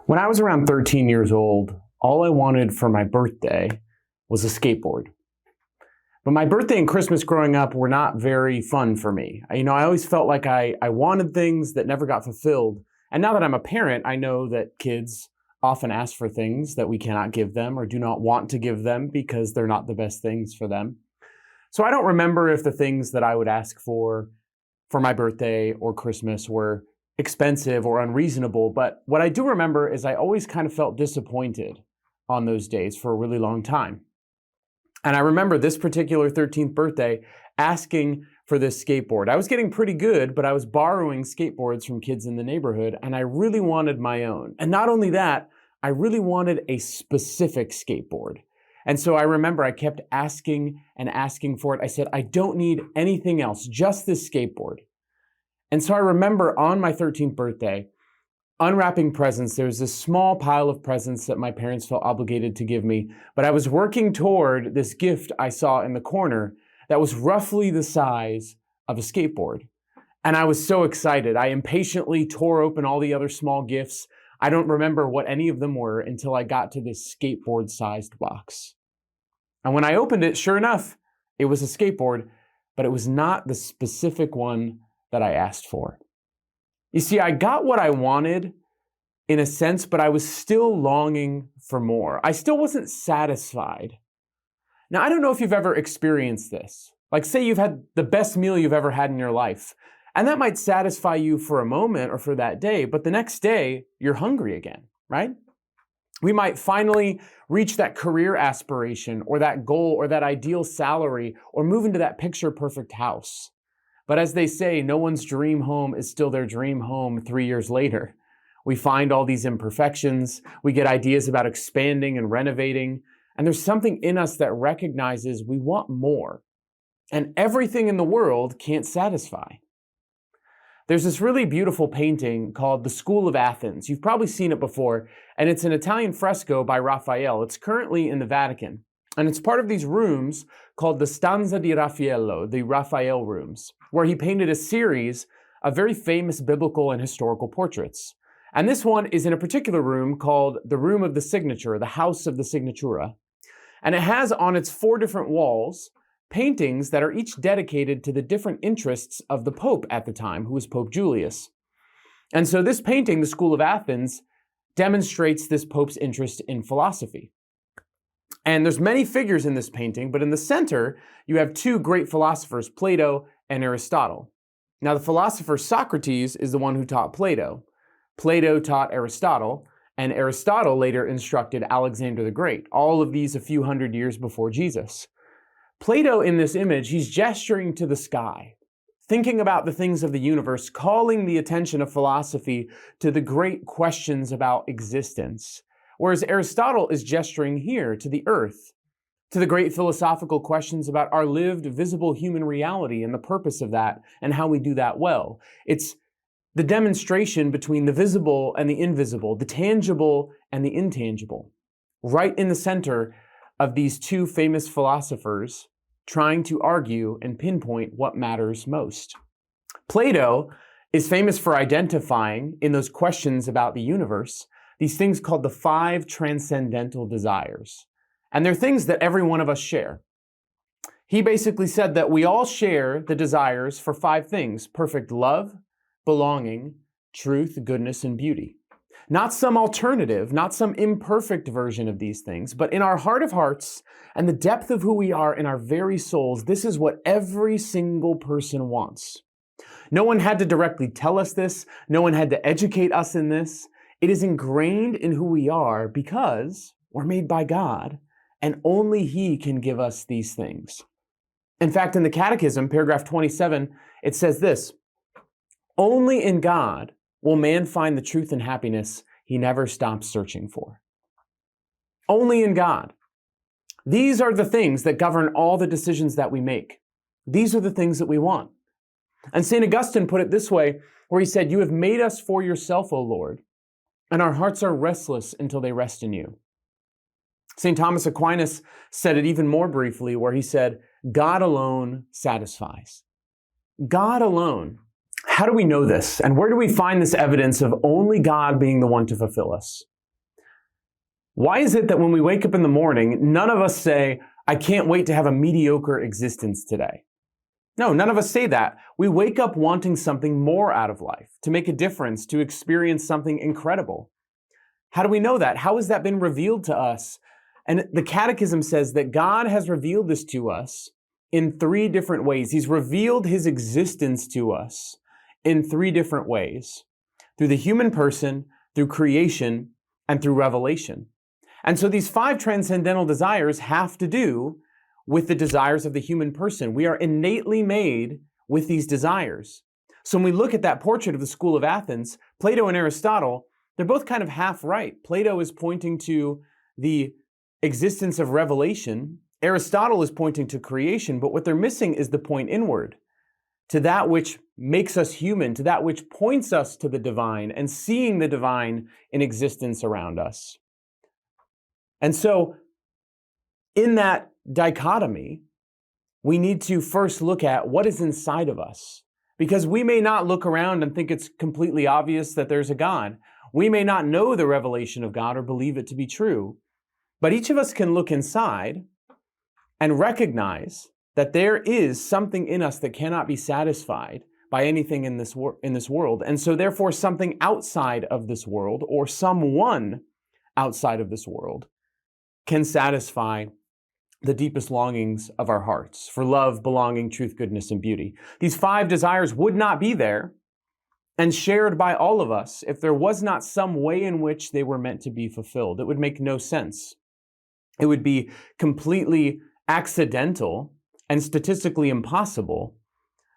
When I was around 13 years old, all I wanted for my birthday was a skateboard. But my birthday and Christmas growing up were not very fun for me. I always felt like I wanted things that never got fulfilled. And now that I'm a parent, I know that kids often ask for things that we cannot give them or do not want to give them because they're not the best things for them. So I don't remember if the things that I would ask for my birthday or Christmas were expensive or unreasonable, but what I do remember is I always kind of felt disappointed on those days for a really long time. And I remember this particular 13th birthday asking for this skateboard. I was getting pretty good, but I was borrowing skateboards from kids in the neighborhood, and I really wanted my own. And not only that, I really wanted a specific skateboard. And so I remember I kept asking and asking for it. I said, I don't need anything else, just this skateboard. And so I remember on my 13th birthday, unwrapping presents. There was this small pile of presents that my parents felt obligated to give me, but I was working toward this gift I saw in the corner that was roughly the size of a skateboard. And I was so excited. I impatiently tore open all the other small gifts. I don't remember what any of them were until I got to this skateboard-sized box. And when I opened it, sure enough, it was a skateboard, but it was not the specific one that I asked for. You see, I got what I wanted in a sense, but I was still longing for more. I still wasn't satisfied. Now, I don't know if you've ever experienced this. Like, say you've had the best meal you've ever had in your life, and that might satisfy you for a moment or for that day, but the next day, you're hungry again, right? We might finally reach that career aspiration or that goal or that ideal salary or move into that picture-perfect house. But as they say, no one's dream home is still their dream home 3 years later. We find all these imperfections. We get ideas about expanding and renovating. And there's something in us that recognizes we want more. And everything in the world can't satisfy. There's this really beautiful painting called The School of Athens. You've probably seen it before. And it's an Italian fresco by Raphael. It's currently in the Vatican. And it's part of these rooms called the Stanza di Raffaello, the Raphael rooms, where he painted a series of very famous biblical and historical portraits. And this one is in a particular room called the Room of the Signature, the House of the Signatura. And it has on its 4 different walls paintings that are each dedicated to the different interests of the Pope at the time, who was Pope Julius. And so this painting, The School of Athens, demonstrates this Pope's interest in philosophy. And there's many figures in this painting, but in the center, you have 2 great philosophers, Plato and Aristotle. Now, the philosopher Socrates is the one who taught Plato. Plato taught Aristotle, and Aristotle later instructed Alexander the Great, all of these a few hundred years before Jesus. Plato, in this image, he's gesturing to the sky, thinking about the things of the universe, calling the attention of philosophy to the great questions about existence. Whereas Aristotle is gesturing here to the earth, to the great philosophical questions about our lived, visible human reality and the purpose of that and how we do that well. It's the demonstration between the visible and the invisible, the tangible and the intangible, right in the center of these 2 famous philosophers trying to argue and pinpoint what matters most. Plato is famous for identifying in those questions about the universe these things called the 5 transcendental desires. And they're things that every one of us share. He basically said that we all share the desires for 5 things: perfect love, belonging, truth, goodness, and beauty. Not some alternative, not some imperfect version of these things, but in our heart of hearts and the depth of who we are in our very souls, this is what every single person wants. No one had to directly tell us this. No one had to educate us in this. It is ingrained in who we are because we're made by God, and only He can give us these things. In fact, in the Catechism, paragraph 27, it says this: only in God will man find the truth and happiness he never stops searching for. Only in God. These are the things that govern all the decisions that we make. These are the things that we want. And St. Augustine put it this way, where he said, "You have made us for yourself, O Lord, and our hearts are restless until they rest in you." St. Thomas Aquinas said it even more briefly, where he said, God alone satisfies. God alone. How do we know this? And where do we find this evidence of only God being the one to fulfill us? Why is it that when we wake up in the morning, none of us say, I can't wait to have a mediocre existence today? No, none of us say that. We wake up wanting something more out of life, to make a difference, to experience something incredible. How do we know that? How has that been revealed to us? And the Catechism says that God has revealed this to us in 3 different ways. He's revealed his existence to us in 3 different ways: through the human person, through creation, and through revelation. And so these 5 transcendental desires have to do with the desires of the human person. We are innately made with these desires. So when we look at that portrait of the School of Athens, Plato and Aristotle, they're both kind of half right. Plato is pointing to the existence of revelation. Aristotle is pointing to creation, but what they're missing is the point inward, to that which makes us human, to that which points us to the divine and seeing the divine in existence around us. And so in that dichotomy, we need to first look at what is inside of us, because we may not look around and think it's completely obvious that there's a God. We may not know the revelation of God or believe it to be true, but each of us can look inside and recognize that there is something in us that cannot be satisfied by anything in this world. And so therefore something outside of this world, or someone outside of this world, can satisfy the deepest longings of our hearts for love, belonging, truth, goodness, and beauty. These 5 desires would not be there and shared by all of us if there was not some way in which they were meant to be fulfilled. It would make no sense. It would be completely accidental and statistically impossible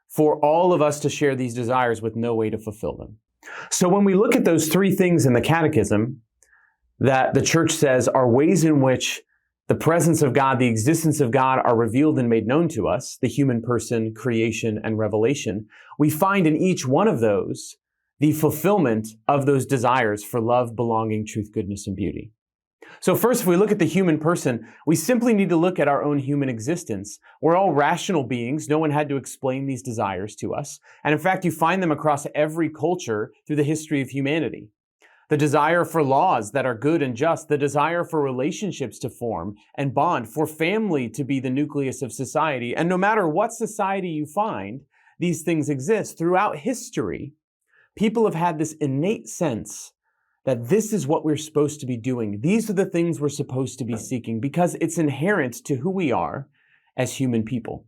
for all of us to share these desires with no way to fulfill them. So when we look at those 3 things in the Catechism that the Church says are ways in which the presence of God, the existence of God are revealed and made known to us, the human person, creation, and revelation, we find in each one of those the fulfillment of those desires for love, belonging, truth, goodness, and beauty. So first, if we look at the human person, we simply need to look at our own human existence. We're all rational beings. No one had to explain these desires to us. And in fact, you find them across every culture through the history of humanity. The desire for laws that are good and just, the desire for relationships to form and bond, for family to be the nucleus of society. And no matter what society you find, these things exist. Throughout history, people have had this innate sense that this is what we're supposed to be doing. These are the things we're supposed to be seeking because it's inherent to who we are as human people.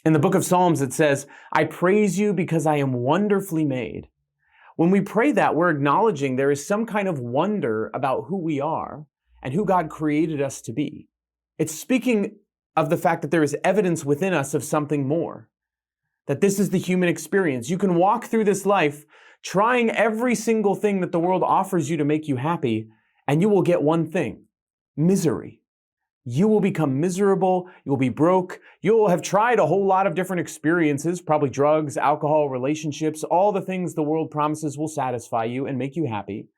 In the book of Psalms, it says, I praise you because I am wonderfully made. When we pray that, we're acknowledging there is some kind of wonder about who we are and who God created us to be. It's speaking of the fact that there is evidence within us of something more, that this is the human experience. You can walk through this life trying every single thing that the world offers you to make you happy, and you will get one thing: misery. You will become miserable, you will be broke, you will have tried a whole lot of different experiences, probably drugs, alcohol, relationships, all the things the world promises will satisfy you and make you happy,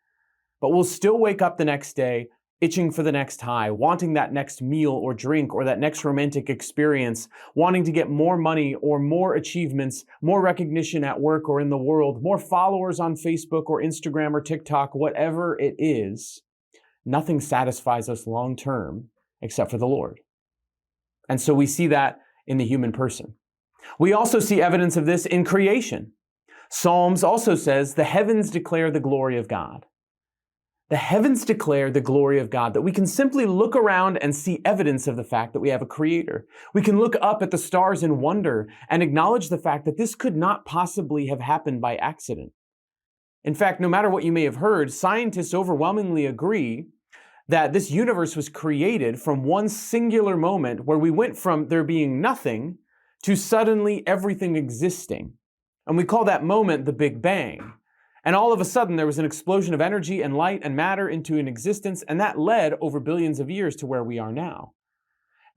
but will still wake up the next day itching for the next high, wanting that next meal or drink or that next romantic experience, wanting to get more money or more achievements, more recognition at work or in the world, more followers on Facebook or Instagram or TikTok, whatever it is. Nothing satisfies us long term except for the Lord. And so we see that in the human person. We also see evidence of this in creation. Psalms also says, the heavens declare the glory of God. The heavens declare the glory of God, that we can simply look around and see evidence of the fact that we have a creator. We can look up at the stars in wonder and acknowledge the fact that this could not possibly have happened by accident. In fact, no matter what you may have heard, scientists overwhelmingly agree that this universe was created from one singular moment where we went from there being nothing to suddenly everything existing. And we call that moment the Big Bang. And all of a sudden there was an explosion of energy and light and matter into an existence, and that led over billions of years to where we are now.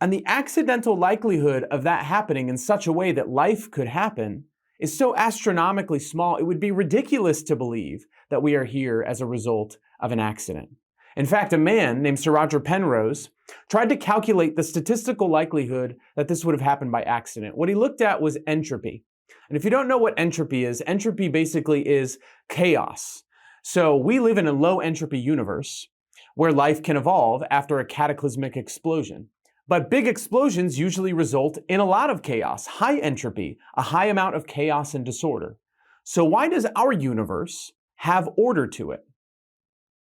And the accidental likelihood of that happening in such a way that life could happen is so astronomically small, it would be ridiculous to believe that we are here as a result of an accident. In fact, a man named Sir Roger Penrose tried to calculate the statistical likelihood that this would have happened by accident. What he looked at was entropy. And if you don't know what entropy basically is chaos. So we live in a low entropy universe where life can evolve after a cataclysmic explosion. But big explosions usually result in a lot of chaos, high entropy, a high amount of chaos and disorder. So why does our universe have order to it,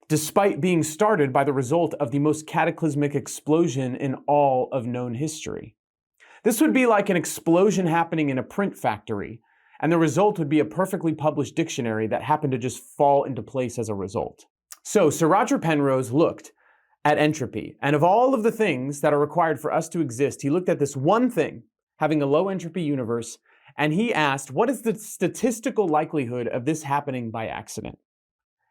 despite being started by the result of the most cataclysmic explosion in all of known history? This would be like an explosion happening in a print factory, and the result would be a perfectly published dictionary that happened to just fall into place as a result. So Sir Roger Penrose looked at entropy, and of all of the things that are required for us to exist, he looked at this one thing, having a low entropy universe, and he asked, what is the statistical likelihood of this happening by accident?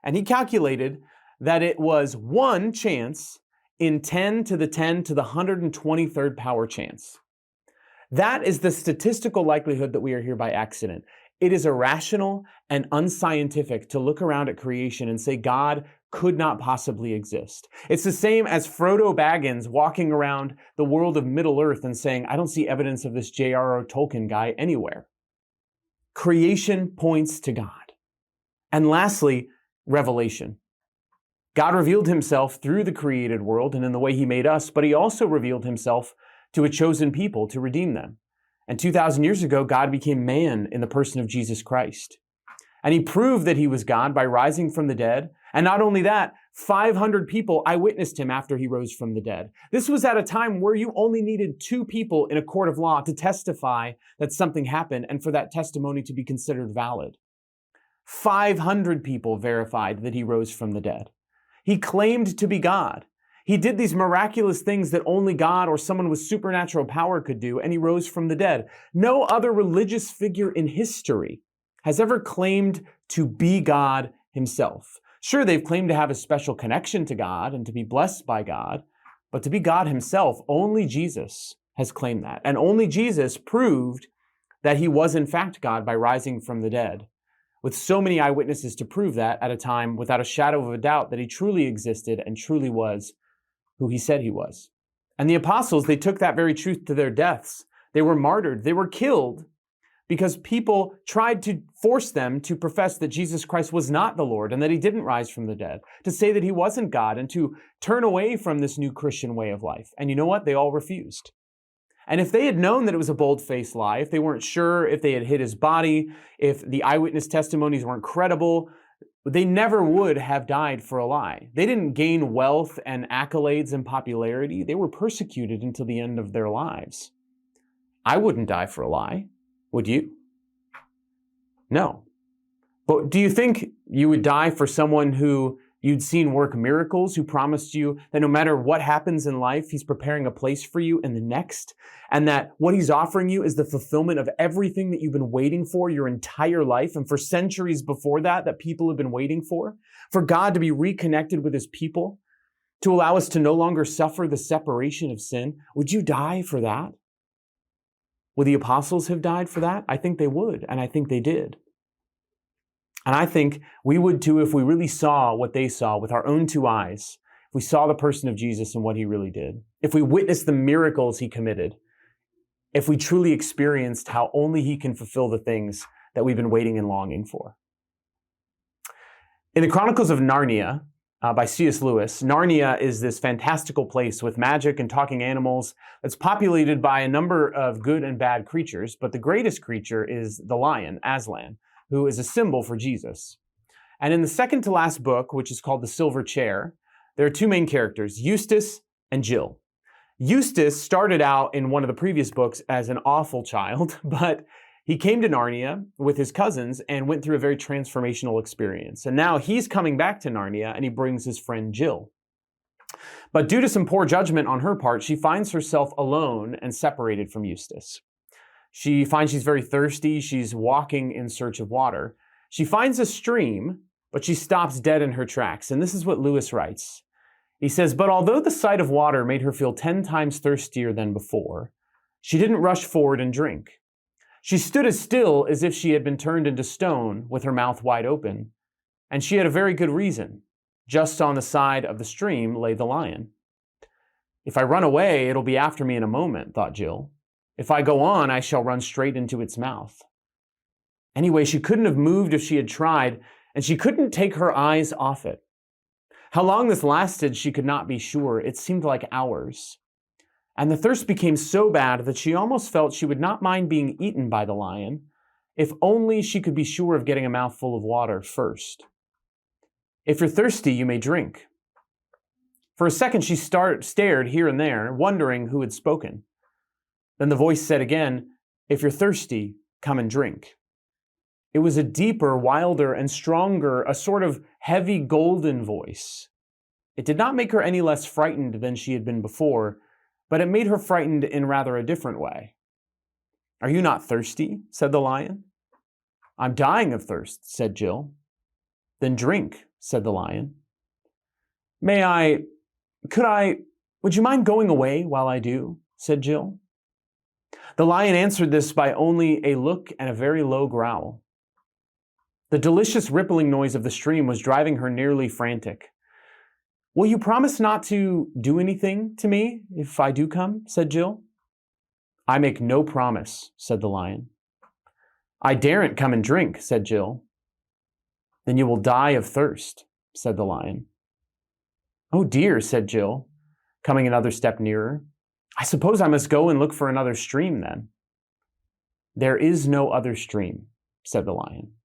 And he calculated that it was 1 chance in 10 to the 10 to the 123rd power chance. That is the statistical likelihood that we are here by accident. It is irrational and unscientific to look around at creation and say God could not possibly exist. It's the same as Frodo Baggins walking around the world of Middle-earth and saying, I don't see evidence of this J.R.R. Tolkien guy anywhere. Creation points to God. And lastly, revelation. God revealed himself through the created world and in the way he made us, but he also revealed himself to a chosen people to redeem them. And 2,000 years ago, God became man in the person of Jesus Christ. And he proved that he was God by rising from the dead. And not only that, 500 people eyewitnessed him after he rose from the dead. This was at a time where you only needed 2 people in a court of law to testify that something happened and for that testimony to be considered valid. 500 people verified that he rose from the dead. He claimed to be God. He did these miraculous things that only God or someone with supernatural power could do, and he rose from the dead. No other religious figure in history has ever claimed to be God himself. Sure, they've claimed to have a special connection to God and to be blessed by God, but to be God himself, only Jesus has claimed that. And only Jesus proved that he was in fact God by rising from the dead, with so many eyewitnesses to prove that at a time without a shadow of a doubt that he truly existed and truly was who he said he was. And the apostles, they took that very truth to their deaths. They were martyred. They were killed because people tried to force them to profess that Jesus Christ was not the Lord and that he didn't rise from the dead, to say that he wasn't God and to turn away from this new Christian way of life. And you know what? They all refused. And if they had known that it was a bold-faced lie, if they weren't sure, if they had hid his body, if the eyewitness testimonies weren't credible, they never would have died for a lie. They didn't gain wealth and accolades and popularity. They were persecuted until the end of their lives. I wouldn't die for a lie. Would you? No. But do you think you would die for someone who you'd seen work miracles, who promised you that no matter what happens in life, he's preparing a place for you in the next, and that what he's offering you is the fulfillment of everything that you've been waiting for your entire life, and for centuries before that, that people have been waiting for God to be reconnected with his people, to allow us to no longer suffer the separation of sin? Would you die for that? Would the apostles have died for that? I think they would, and I think they did. And I think we would too if we really saw what they saw with our own 2 eyes, if we saw the person of Jesus and what he really did, if we witnessed the miracles he committed, if we truly experienced how only he can fulfill the things that we've been waiting and longing for. In the Chronicles of Narnia, by C.S. Lewis, Narnia is this fantastical place with magic and talking animals that's populated by a number of good and bad creatures, but the greatest creature is the lion, Aslan, who is a symbol for Jesus. And in the second to last book, which is called The Silver Chair, there are 2 main characters, Eustace and Jill. Eustace started out in one of the previous books as an awful child, but he came to Narnia with his cousins and went through a very transformational experience. And now he's coming back to Narnia and he brings his friend Jill. But due to some poor judgment on her part, she finds herself alone and separated from Eustace. She finds she's very thirsty. She's walking in search of water. She finds a stream, but she stops dead in her tracks. And this is what Lewis writes. He says, but although the sight of water made her feel 10 times thirstier than before, she didn't rush forward and drink. She stood as still as if she had been turned into stone with her mouth wide open. And she had a very good reason. Just on the side of the stream lay the lion. If I run away, it'll be after me in a moment, thought Jill. If I go on, I shall run straight into its mouth. Anyway, she couldn't have moved if she had tried, and she couldn't take her eyes off it. How long this lasted, she could not be sure. It seemed like hours. And the thirst became so bad that she almost felt she would not mind being eaten by the lion, if only she could be sure of getting a mouthful of water first. "If you're thirsty, you may drink." For a second, she stared here and there, wondering who had spoken. Then the voice said again, "If you're thirsty, come and drink." It was a deeper, wilder, and stronger, a sort of heavy golden voice. It did not make her any less frightened than she had been before, but it made her frightened in rather a different way. "Are you not thirsty?" said the lion. "I'm dying of thirst," said Jill. "Then drink," said the lion. Would you mind going away while I do?" said Jill. The lion answered this by only a look and a very low growl. The delicious rippling noise of the stream was driving her nearly frantic. "Will you promise not to do anything to me if I do come?" said Jill. "I make no promise," said the lion. "I daren't come and drink," said Jill. "Then you will die of thirst," said the lion. "Oh dear," said Jill, coming another step nearer. "I suppose I must go and look for another stream then." "There is no other stream," said the lion.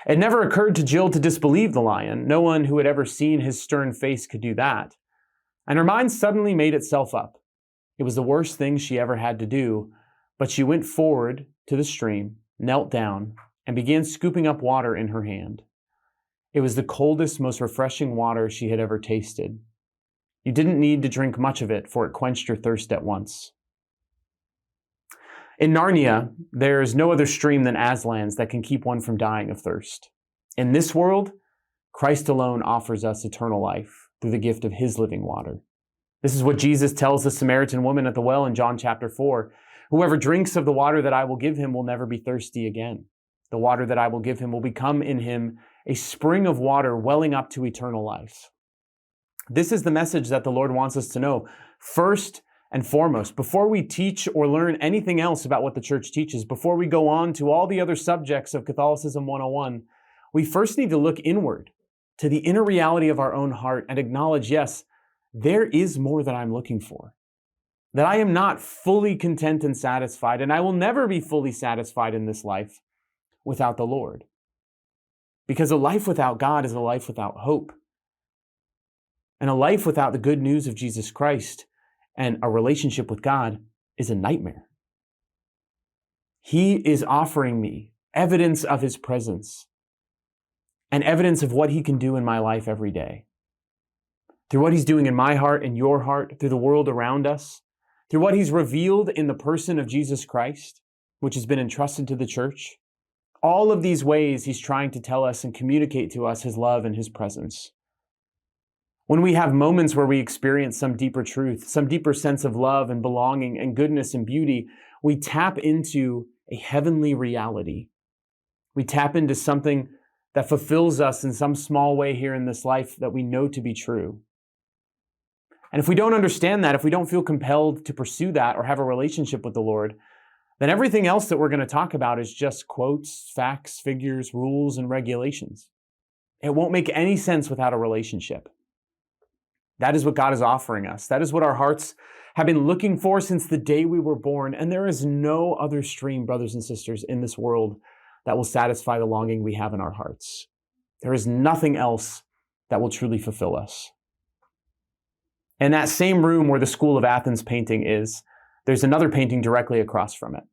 It never occurred to Jill to disbelieve the lion. No one who had ever seen his stern face could do that. And her mind suddenly made itself up. It was the worst thing she ever had to do, but she went forward to the stream, knelt down, and began scooping up water in her hand. It was the coldest, most refreshing water she had ever tasted. You didn't need to drink much of it, for it quenched your thirst at once. In Narnia, there is no other stream than Aslan's that can keep one from dying of thirst. In this world, Christ alone offers us eternal life through the gift of his living water. This is what Jesus tells the Samaritan woman at the well in John chapter 4. "Whoever drinks of the water that I will give him will never be thirsty again. The water that I will give him will become in him a spring of water welling up to eternal life." This is the message that the Lord wants us to know. First and foremost, before we teach or learn anything else about what the church teaches, before we go on to all the other subjects of Catholicism 101, we first need to look inward to the inner reality of our own heart and acknowledge, yes, there is more that I'm looking for. That I am not fully content and satisfied, and I will never be fully satisfied in this life without the Lord. Because a life without God is a life without hope. And a life without the good news of Jesus Christ and a relationship with God is a nightmare. He is offering me evidence of his presence and evidence of what he can do in my life every day. Through what he's doing in my heart and your heart, through the world around us, through what he's revealed in the person of Jesus Christ, which has been entrusted to the church. All of these ways he's trying to tell us and communicate to us his love and his presence. When we have moments where we experience some deeper truth, some deeper sense of love and belonging and goodness and beauty, we tap into a heavenly reality. We tap into something that fulfills us in some small way here in this life that we know to be true. And if we don't understand that, if we don't feel compelled to pursue that or have a relationship with the Lord, then everything else that we're going to talk about is just quotes, facts, figures, rules, and regulations. It won't make any sense without a relationship. That is what God is offering us. That is what our hearts have been looking for since the day we were born. And there is no other stream, brothers and sisters, in this world that will satisfy the longing we have in our hearts. There is nothing else that will truly fulfill us. In that same room where the School of Athens painting is, there's another painting directly across from it.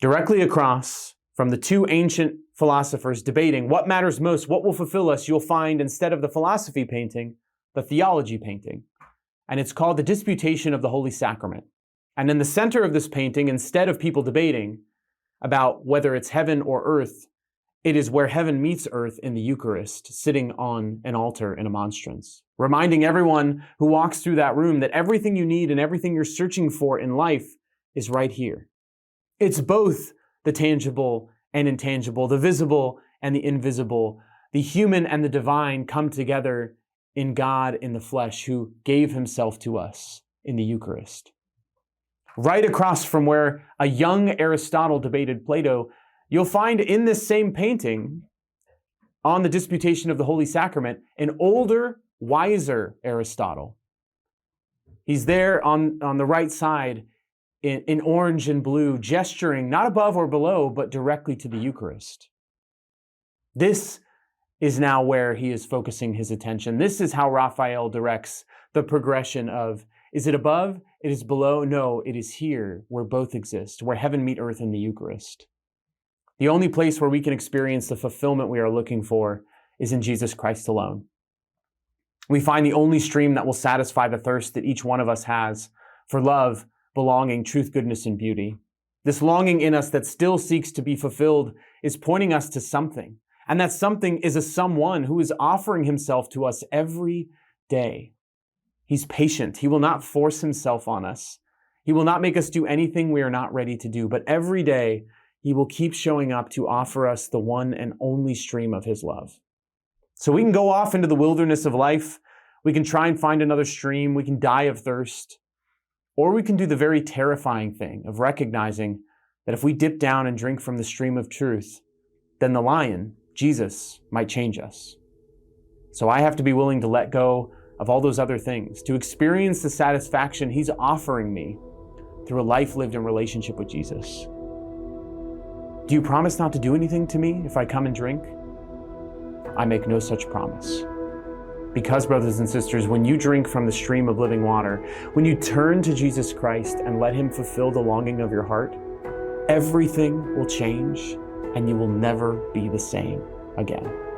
Directly across from the two ancient philosophers debating what matters most, what will fulfill us, you'll find instead of the philosophy painting, the theology painting. And it's called the Disputation of the Holy Sacrament. And in the center of this painting, instead of people debating about whether it's heaven or earth, it is where heaven meets earth in the Eucharist, sitting on an altar in a monstrance, reminding everyone who walks through that room that everything you need and everything you're searching for in life is right here. It's both the tangible and intangible, the visible and the invisible, the human and the divine come together in God in the flesh who gave himself to us in the Eucharist. Right across from where a young Aristotle debated Plato, you'll find in this same painting on the Disputation of the Holy Sacrament, an older, wiser Aristotle. He's there on the right side in orange and blue, gesturing not above or below, but directly to the Eucharist. This is now where he is focusing his attention. This is how Raphael directs the progression of, is it above? It is below? No, it is here where both exist, where heaven meet earth in the Eucharist. The only place where we can experience the fulfillment we are looking for is in Jesus Christ alone. We find the only stream that will satisfy the thirst that each one of us has for love, belonging, truth, goodness, and beauty. This longing in us that still seeks to be fulfilled is pointing us to something. And that something is a someone who is offering himself to us every day. He's patient. He will not force himself on us. He will not make us do anything we are not ready to do. But every day, he will keep showing up to offer us the one and only stream of his love. So we can go off into the wilderness of life. We can try and find another stream. We can die of thirst. Or we can do the very terrifying thing of recognizing that if we dip down and drink from the stream of truth, then the lion, Jesus, might change us. So I have to be willing to let go of all those other things to experience the satisfaction he's offering me through a life lived in relationship with Jesus. Do you promise not to do anything to me if I come and drink? I make no such promise. Because, brothers and sisters, when you drink from the stream of living water, when you turn to Jesus Christ and let him fulfill the longing of your heart, everything will change and you will never be the same again.